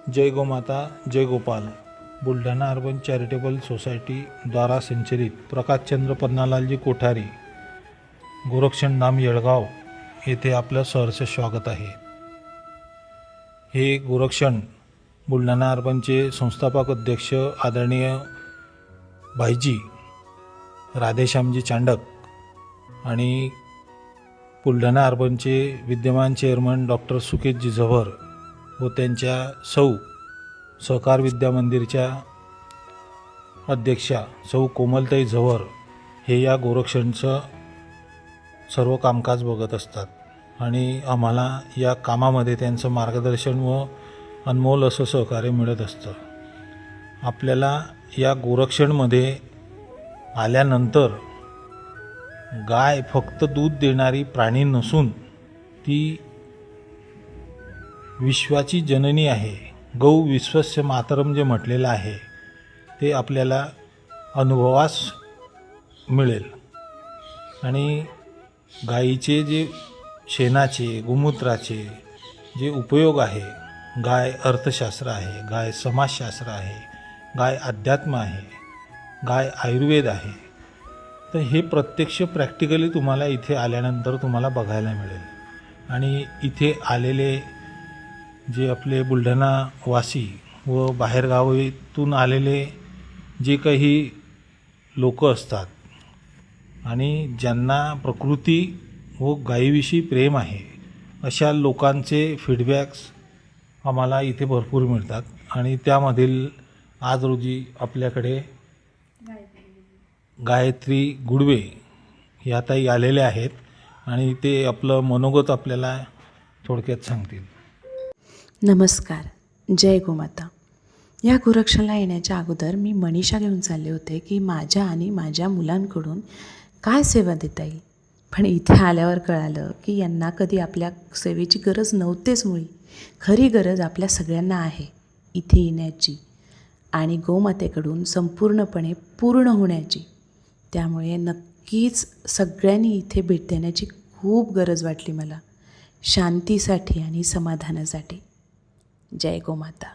जय गोमाता जय Gopal Buldhana urban charitable society द्वारा संचलित प्रकाशचंद्र पन्नालालजी कोठारी गोरक्षण धाम येळगाव येथे आपलं सहर्ष स्वागत आहे। हे गोरक्षण बुलढाणा अर्बनचे संस्थापक अध्यक्ष आदरणीय भाईजी राधेश्यामजी चांडक आणि बुलढाणा अर्बनचे विद्यमान चेअरमन डॉक्टर सुकेतजी झवर व त्यांच्या सौ सहकार विद्या मंदिरच्या अध्यक्षा सौ कोमलताई झवर हे या गोरक्षणचं सर्व कामकाज बघत असतात आणि आम्हाला या कामामध्ये त्यांचं मार्गदर्शन व अनमोल असं सहकार्य मिळत असतं। आपल्याला या गोरक्षणमध्ये आल्यानंतर गाय फक्त दूध देणारी प्राणी नसून ती विश्वाची जननी आहे। गौ विश्वस्य मातरम जे म्हटलेलं आहे ते आपल्याला अनुभवास मिळेल आणि गायीचे जे शेणाचे गोमूत्राचे जे उपयोग आहे, गाय अर्थशास्त्र आहे, गाय समाजशास्त्र आहे, गाय अध्यात्म आहे, गाय आयुर्वेद आहे, तर हे प्रत्यक्ष प्रॅक्टिकली तुम्हाला इथे आल्यानंतर तुम्हाला बघायला मिळेल। आणि इथे आलेले जे आपले बुलढाणा वासी व बाहेरगावातून आलेले जे काही लोक असतात आणि ज्यांना प्रकृती व गायीविषयी प्रेम आहे अशा लोकांचे फीडबॅक्स आम्हाला इथे भरपूर मिळतात आणि त्यामधील आज रोजी आपल्याकडे गायत्री गुडवे या ताई आलेल्या आहेत आणि ते आपलं मनोगत आपल्याला थोडक्यात सांगतील। नमस्कार, जय गोमाता। या गोरक्षणाला येण्याच्या अगोदर मी मनीषा घेऊन चालले होते की माझ्या आणि माझ्या मुलांकडून काय सेवा देता येईल, पण इथे आल्यावर कळालं की यांना कधी आपल्या सेवेची गरज नव्हतेच। मुळी खरी गरज आपल्या सगळ्यांना आहे इथे येण्याची आणि गोमातेकडून संपूर्णपणे पूर्ण होण्याची। त्यामुळे नक्कीच सगळ्यांनी इथे भेट देण्याची खूप गरज वाटली मला, शांतीसाठी आणि समाधानासाठी। जय गोमाता।